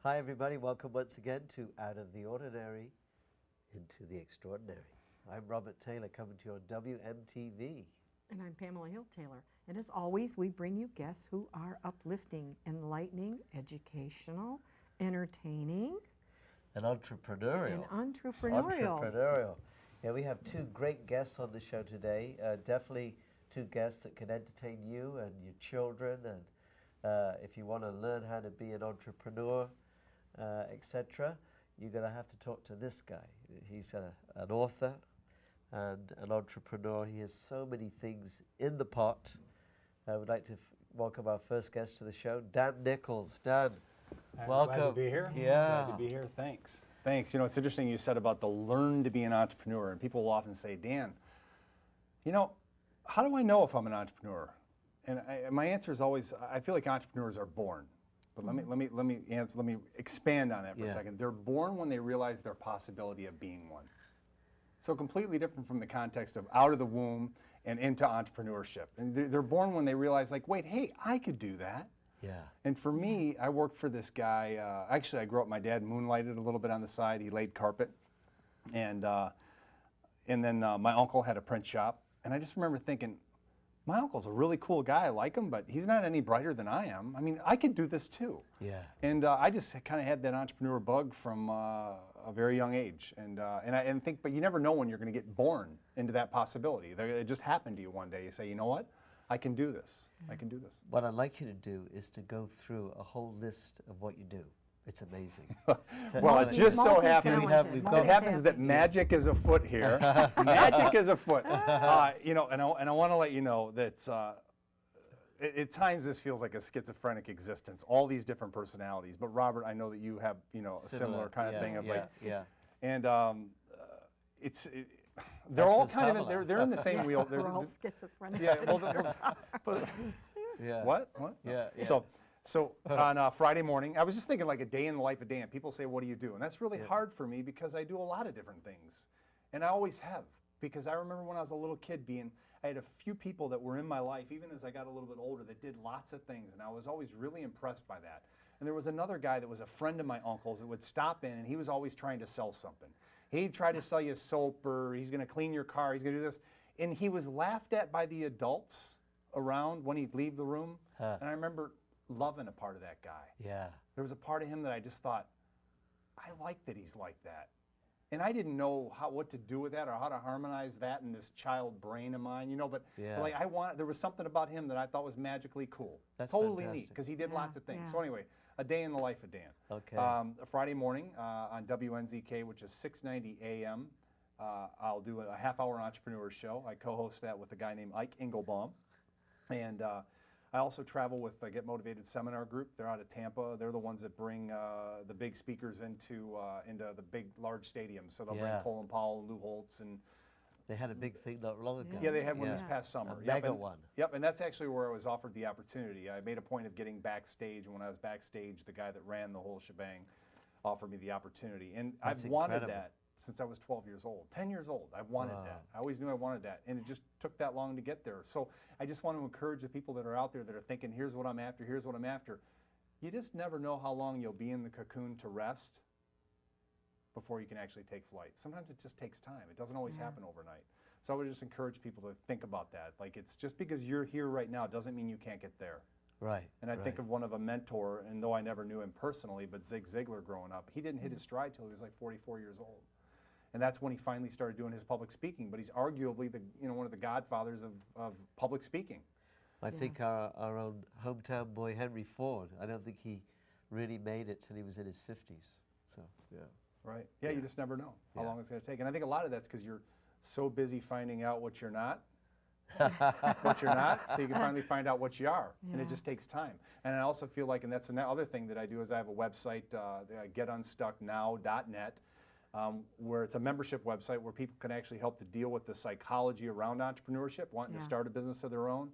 Hi, everybody. Welcome once again to Out of the Ordinary into the Extraordinary. I'm Robert Taylor, coming to you on WMTV. And I'm Pamela Hill Taylor. And as always, we bring you guests who are uplifting, enlightening, educational, entertaining, And entrepreneurial. and entrepreneurial. Entrepreneurial. Yeah, we have two great guests on the show today. Definitely two guests that can entertain you and your children. And if you want to learn how to be an entrepreneur, etc., you're going to have to talk to this guy. He's an author and an entrepreneur. He has so many things in the pot. I would like to welcome our first guest to the show, Dan Nichols. Dan, welcome. Glad to be here. Yeah. Glad to be here. Thanks. Thanks. You know, it's interesting you said about the learn to be an entrepreneur. And people will often say, Dan, you know, how do I know if I'm an entrepreneur? And my answer is always, I feel like entrepreneurs are born. But let me expand on that for a second. They're born when they realize their possibility of being one. So completely different from the context of out of the womb and into entrepreneurship. And they're born when they realize, like, wait, hey, I could do that. Yeah. And for me, I worked for this guy. Actually, I grew up. My dad moonlighted a little bit on the side. He laid carpet, and then my uncle had a print shop. And I just remember thinking, my uncle's a really cool guy. I like him, but he's not any brighter than I am. I mean, I could do this too. Yeah. And I just kind of had that entrepreneur bug from a very young age. And I think, but you never know when you're going to get born into that possibility. It just happened to you one day. You say, you know what? I can do this. I can do this. What I'd like you to do is to go through a whole list of what you do. It's amazing. Well, it just so happens Multi-talented. it happens that magic is afoot here. Magic is afoot. You know, and I want to let you know that at times this feels like a schizophrenic existence. All these different personalities. But Robert, I know that you have a similar kind of thing of and they're all kind of they're in the same wheel. We're all schizophrenic. Yeah. Well, Yeah. What? Yeah. So on Friday morning, I was just thinking like a day in the life of Dan. People say, what do you do? And that's really hard for me because I do a lot of different things. And I always have. Because I remember when I was a little kid I had a few people that were in my life, even as I got a little bit older, that did lots of things. And I was always really impressed by that. And there was another guy that was a friend of my uncle's that would stop in, and he was always trying to sell something. He'd try to sell you soap, or he's going to clean your car, he's going to do this. And he was laughed at by the adults around when he'd leave the room. And I remember loving a part of that guy. Yeah. There was a part of him that I just thought, I like that he's like that. And I didn't know what to do with that or how to harmonize that in this child brain of mine, but like there was something about him that I thought was magically cool. That's totally fantastic. neat because he did lots of things. Yeah. So anyway, a day in the life of Dan. Okay. A Friday morning on WNZK, which is 690 AM, I'll do a half-hour entrepreneur show. I co-host that with a guy named Ike Engelbaum. And I also travel with the Get Motivated Seminar Group. They're out of Tampa. They're the ones that bring the big speakers into the big, large stadiums. So they'll bring Colin Powell, Lou Holtz, and They had a big thing not long ago. yeah, they had one this past summer. A mega one. Yep, and that's actually where I was offered the opportunity. I made a point of getting backstage, and when I was backstage, the guy that ran the whole shebang offered me the opportunity. And That's I've wanted incredible. that since I was 12 years old, 10 years old. I wanted Wow. that. I always knew I wanted that, and it just took that long to get there. So I just want to encourage the people that are out there that are thinking, here's what I'm after, here's what I'm after. You just never know how long you'll be in the cocoon to rest before you can actually take flight. Sometimes it just takes time. It doesn't always happen overnight. So I would just encourage people to think about that. Like, it's just because you're here right now doesn't mean you can't get there. Right. And I think of one of a mentor, and though I never knew him personally, but Zig Ziglar growing up, he didn't hit his stride till he was like 44 years old. And that's when he finally started doing his public speaking. But he's arguably one of the godfathers of public speaking. I think our own hometown boy, Henry Ford, I don't think he really made it till he was in his 50s. So, yeah. Right? Yeah, you just never know how long it's going to take. And I think a lot of that's because you're so busy finding out what you're not, so you can finally find out what you are. And it just takes time. And I also feel like, and that's another thing that I do, is I have a website, getunstucknow.net, where it's a membership website where people can actually help to deal with the psychology around entrepreneurship, wanting to start a business of their own.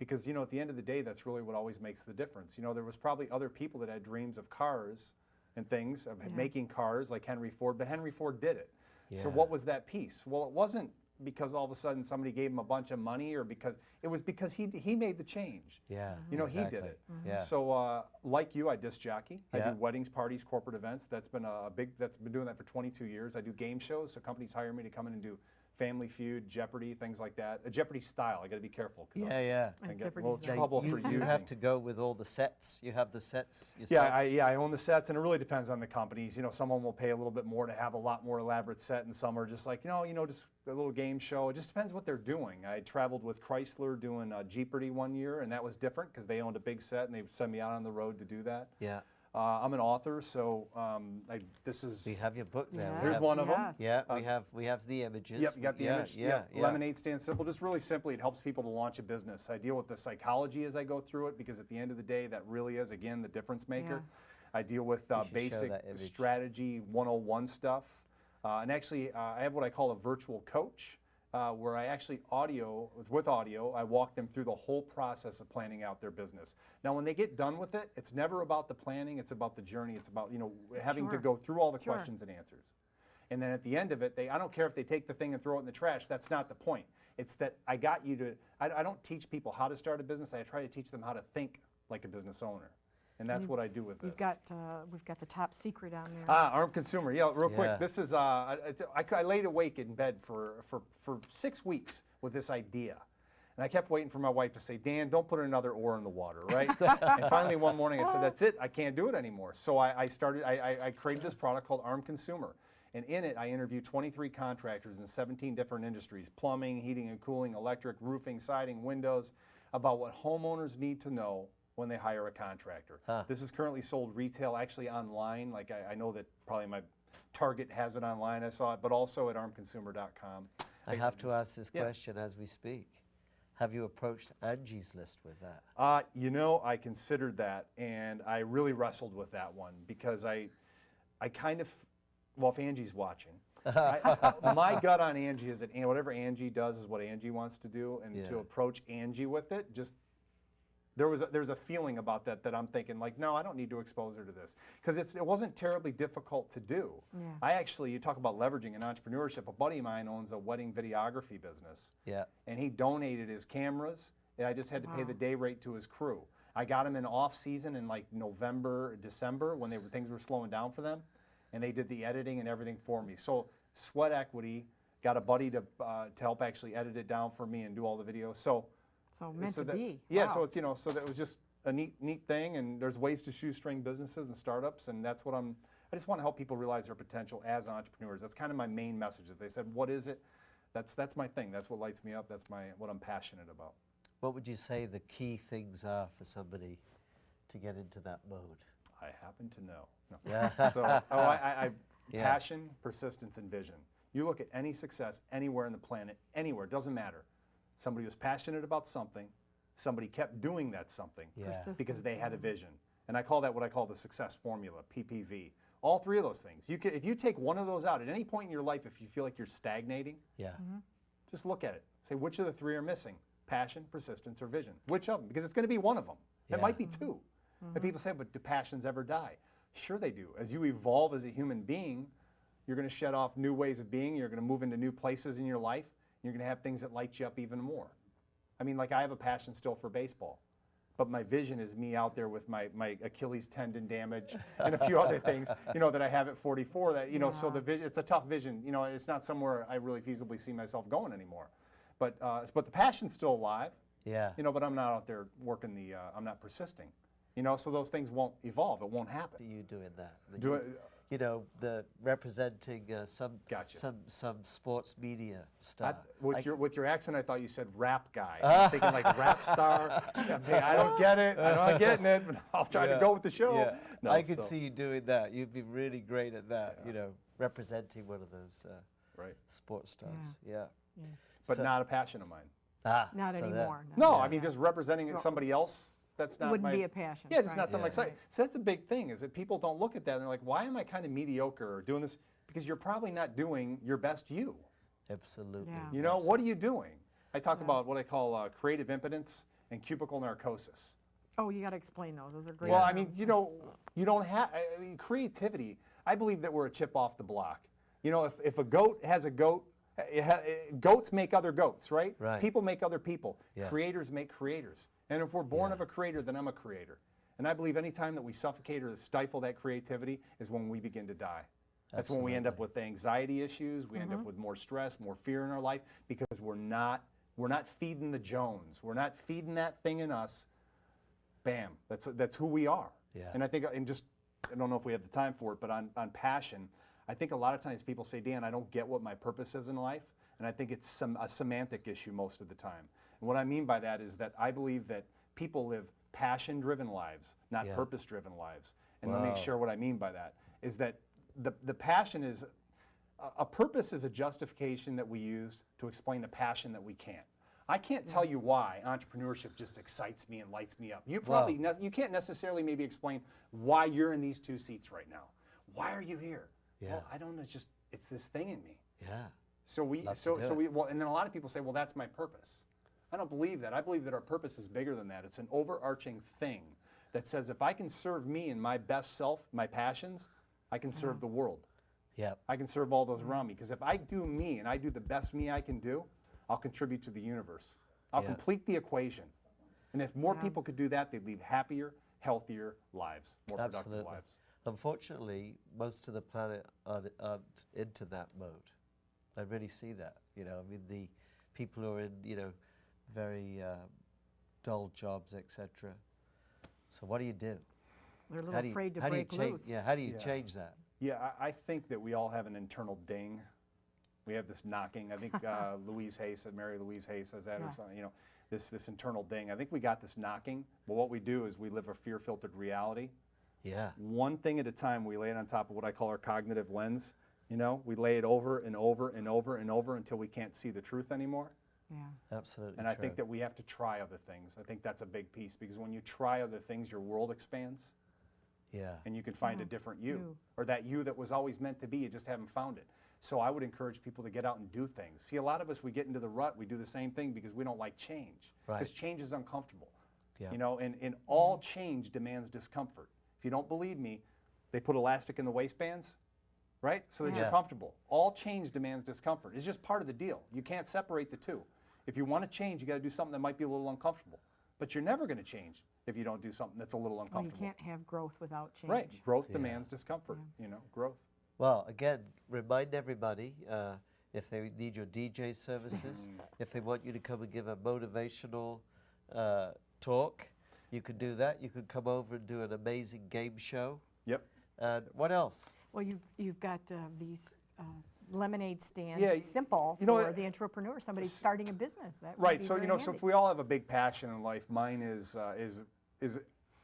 Because, at the end of the day, that's really what always makes the difference. There was probably other people that had dreams of cars and things, of making cars like Henry Ford, but Henry Ford did it. So what was that piece? Well, it wasn't because all of a sudden somebody gave him a bunch of money, or because he made the change. Yeah. You know, he exactly. did it. Yeah. So like you, I disc jockey. I Yeah. do weddings, parties, corporate events. That's been been doing that for 22 years. I do game shows, so companies hire me to come in and do Family Feud, Jeopardy, things like that. A Jeopardy style. I got to be careful. Yeah, yeah. I And get a Jeopardy's little not- trouble you, for you using. have to go with all the sets. You have the sets Yeah, yourself. I own the sets, and it really depends on the companies. You know, someone will pay a little bit more to have a lot more elaborate set, and some are just like, just a little game show. It just depends what they're doing. I traveled with Chrysler doing Jeopardy one year, and that was different because they owned a big set, and they sent me out on the road to do that. Yeah. I'm an author, so this is. We have your book there. We Yes, Here's have- one of them. yes. Yeah, we have the images. Yep, you got the yeah, image. Yeah, Yep. yeah. Lemonade Stand Simple. Just really simply, it helps people to launch a business. I deal with the psychology as I go through it, because at the end of the day, that really is, again, the difference maker. I deal with You should show basic that image. strategy 101 stuff. And actually, I have what I call a virtual coach, where I actually with audio, I walk them through the whole process of planning out their business. Now, when they get done with it, it's never about the planning, it's about the journey. It's about, having to Sure. go through all the Sure. questions and answers. And then at the end of it, I don't care if they take the thing and throw it in the trash, that's not the point. It's that I got you to, I don't teach people how to start a business, I try to teach them how to think like a business owner. And that's what I do with this. We've got the top secret on there. Armed consumer. Yeah, real Yeah. quick. This is I laid awake in bed for 6 weeks with this idea, and I kept waiting for my wife to say, "Dan, don't put another oar in the water," right? And finally one morning I said, "That's it. I can't do it anymore." So I created this product called Armed Consumer, and in it I interview 23 contractors in 17 different industries: plumbing, heating and cooling, electric, roofing, siding, windows, about what homeowners need to know when they hire a contractor. Huh. This is currently sold retail, actually online. Like I know that probably my Target has it online, I saw it, but also at armconsumer.com. I have to ask this Yeah. question as we speak. Have you approached Angie's List with that? I considered that, and I really wrestled with that one, because I kind of, well, if Angie's watching, my gut on Angie is that whatever Angie does is what Angie wants to do, and to Yeah. approach Angie with it, just there's a feeling about that I'm thinking, like, no, I don't need to expose her to this, because it wasn't terribly difficult to do. Yeah. You talk about leveraging in entrepreneurship. A buddy of mine owns a wedding videography business, Yeah. and he donated his cameras, and I just had to pay Wow. the day rate to his crew. I got him in off season in like November, December, when things were slowing down for them, and they did the editing and everything for me. So sweat equity, got a buddy to help actually edit it down for me and do all the videos. So Meant to be. yeah, Wow. so it's so that was just a neat thing, and there's ways to shoestring businesses and startups, and that's what I just want to help people realize their potential as entrepreneurs. That's kind of my main message. If they said, "What is it?" That's my thing. That's what lights me up. That's what I'm passionate about. What would you say the key things are for somebody to get into that mode? I happen to know. No. Yeah. So, Yeah. passion, persistence, and vision. You look at any success anywhere on the planet, anywhere, it doesn't matter. Somebody was passionate about something, somebody kept doing that something Yeah. because they had a vision. And I call that what I call the success formula, PPV. All three of those things. If you take one of those out at any point in your life, if you feel like you're stagnating, Yeah. just look at it. Say, which of the three are missing? Passion, persistence, or vision? Which of them? Because it's going to be one of them. It Yeah. might be two. And people say, but do passions ever die? Sure they do. As you evolve as a human being, you're going to shed off new ways of being. You're going to move into new places in your life. You're going to have things that light you up even more. I mean, like I have a passion still for baseball, but my vision is me out there with my Achilles tendon damage and a few other things, that I have at 44. That so the vision, it's a tough vision. It's not somewhere I really feasibly see myself going anymore. But the passion's still alive. Yeah. But I'm not out there working I'm not persisting. So those things won't evolve. It won't happen. You doing that? Do it. The representing some Gotcha. some sports media stuff. With your accent, I thought you said rap guy. I'm thinking like rap star. Hey, I don't get it. I'm not getting it, but I'll try to go with the show. Yeah. No, I could see you doing that. You'd be really great at that. Yeah. Representing one of those right. sports stars. Yeah. But So- not a passion of mine. Not so that- anymore. No, Yeah. I mean just representing somebody else. That's not Wouldn't be a passion. Yeah, just right. not something Yeah. exciting. So that's a big thing, is that people don't look at that and they're like, why am I kind of mediocre or doing this? Because you're probably not doing your best you. Absolutely. Yeah. What are you doing? I talk about what I call creative impotence and cubicle narcosis. Oh, you got to explain those. Those are great. Well, I mean, terms. you don't have, creativity, I believe that we're a chip off the block. If a goat has a goat Goats make other goats, right? Right. People make other people. Yeah. Creators make creators. And if we're born Yeah. of a creator, then I'm a creator. And I believe any time that we suffocate or stifle that creativity is when we begin to die. That's when we end up with anxiety issues. We end up with more stress, more fear in our life, because we're not feeding the Jones. We're not feeding that thing in us. Bam. That's who we are. Yeah. And I think, I don't know if we have the time for it, but on passion, I think a lot of times people say, Dan, I don't get what my purpose is in life. And I think it's a semantic issue most of the time. And what I mean by that is that I believe that people live passion-driven lives, not Yeah. purpose-driven lives. And let Wow. me share what I mean by that, is that the passion is, a purpose is a justification that we use to explain the passion that we can't. I can't tell you why entrepreneurship just excites me and lights me up. You probably, you can't necessarily maybe explain why you're in these 2 seats right now. Why are you here? Yeah. Well, I don't know, it's this thing in me. Yeah. So and then a lot of people say, well, that's my purpose. I don't believe that. I believe that our purpose is bigger than that. It's an overarching thing that says if I can serve me and my best self, my passions, I can serve the world. Yeah. I can serve all those around me. Because if I do me and I do the best me I can do, I'll contribute to the universe. I'll Yeah. complete the equation. And if more people could do that, they'd lead happier, healthier lives, more productive Absolutely. lives. Unfortunately, most of the planet aren't into that mode. I really see that. I mean, the people who are in, very dull jobs, etc. So what do you do? They're a little afraid to how do you break change? loose. Yeah, how do you change that? Yeah, I think that we all have an internal ding. We have this knocking. I think Mary Louise Hay says that, or something, this internal ding. I think we got this knocking, but what we do is we live a fear-filtered reality. Yeah. One thing at a time, we lay it on top of what I call our cognitive lens. We lay it over and over and over and over until we can't see the truth anymore. Yeah. Absolutely. And I think that we have to try other things. I think that's a big piece, because when you try other things, your world expands. Yeah. And you can find a different you, or that you that was always meant to be, you just haven't found it. So I would encourage people to get out and do things. See, a lot of us, we get into the rut, we do the same thing because we don't like change. Right. Because change is uncomfortable. Yeah. And all change demands discomfort. If you don't believe me, they put elastic in the waistbands, right? So that you're comfortable. All change demands discomfort. It's just part of the deal. You can't separate the two. If you want to change, you got to do something that might be a little uncomfortable. But you're never going to change if you don't do something that's a little Well, uncomfortable. you can't have growth without change. Right. Growth demands discomfort. Growth. Well, again, remind everybody if they need your DJ services, if they want you to come and give a motivational talk, you could do that. You could come over and do an amazing game show. Yep. And what else? Well, you've got these lemonade stands. Yeah, It's simple for the entrepreneur, somebody starting a business. That would Right. be So very so handy. if we all have a big passion in life, mine is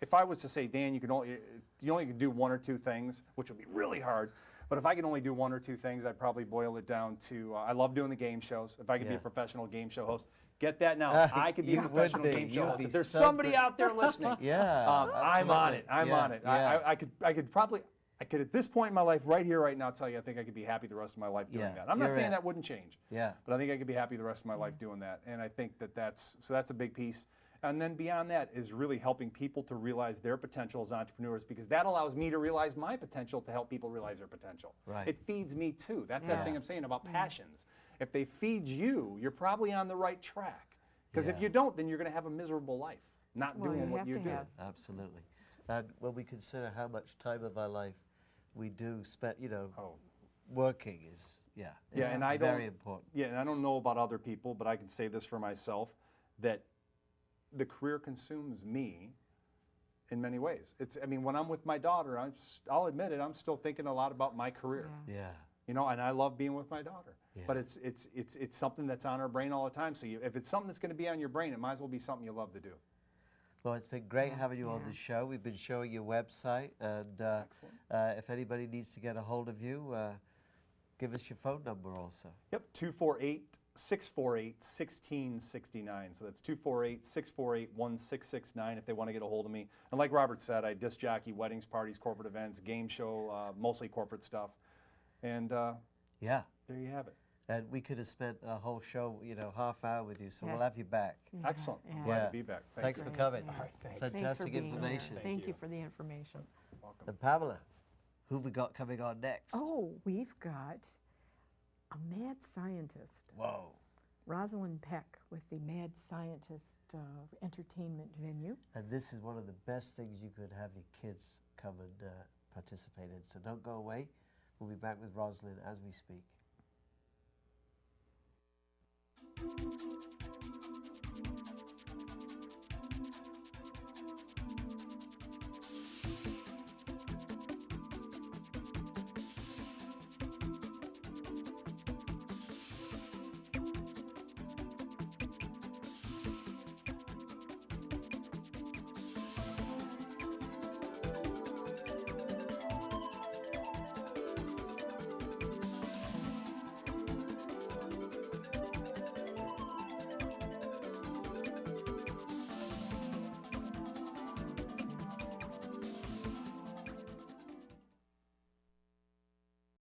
if I was to say, Dan, you only can do 1 or 2 things, which would be really hard. But if I could only do 1 or 2 things, I'd probably boil it down to I love doing the game shows. If I could be a professional game show host, get that now. I could be a You would professional be. game You show would host. be If there's so somebody good. out there listening, Yeah. I'm on it. I'm Yeah, on it. yeah. I could probably. I could, at this point in my life, right here, right now, tell you I think I could be happy the rest of my life doing Yeah, that. I'm not you're saying it. that wouldn't change. Yeah. But I think I could be happy the rest of my life doing that. And I think that's a big piece. And then beyond that is really helping people to realize their potential as entrepreneurs, because that allows me to realize my potential to help people realize their potential. Right. It feeds me too. That's that thing I'm saying about passions. If they feed you, you're probably on the right track. Because if Yeah. you don't, then you're going to have a miserable life, not Well, doing you what have you to do. have. Absolutely. And when we consider how much time of our life we do spend, working is, it's and I very don't- important. Yeah, and I don't know about other people, but I can say this for myself, that the career consumes me in many ways. When I'm with my daughter, I'll admit it, I'm still thinking a lot about my career. Yeah. Yeah. And I love being with my daughter. Yeah. But it's something that's on our brain all the time. So if it's something that's going to be on your brain, it might as well be something you love to do. Well, it's been great having you on the show. We've been showing your website, and if anybody needs to get a hold of you, give us your phone number also. Yep, 248-648-1669. So that's 248-648-1669 if they want to get a hold of me. And like Robert said, I disc jockey weddings, parties, corporate events, game show, mostly corporate stuff. And Yeah. there you have it. And we could have spent a whole show, half hour with you, so we'll have you back. Yeah, Excellent. I'm yeah. glad Yeah. to be back. Thanks for Great, coming. yeah. All right, thanks. Thanks for Fantastic being here. information. Thank Thank you. you for the information. Welcome. And Pamela, who have we got coming on next? Oh, we've got a mad scientist. Whoa. Rosalind Peck with the Mad Scientist entertainment venue. And this is one of the best things you could have your kids come and participate in. So don't go away. We'll be back with Rosalind as we speak.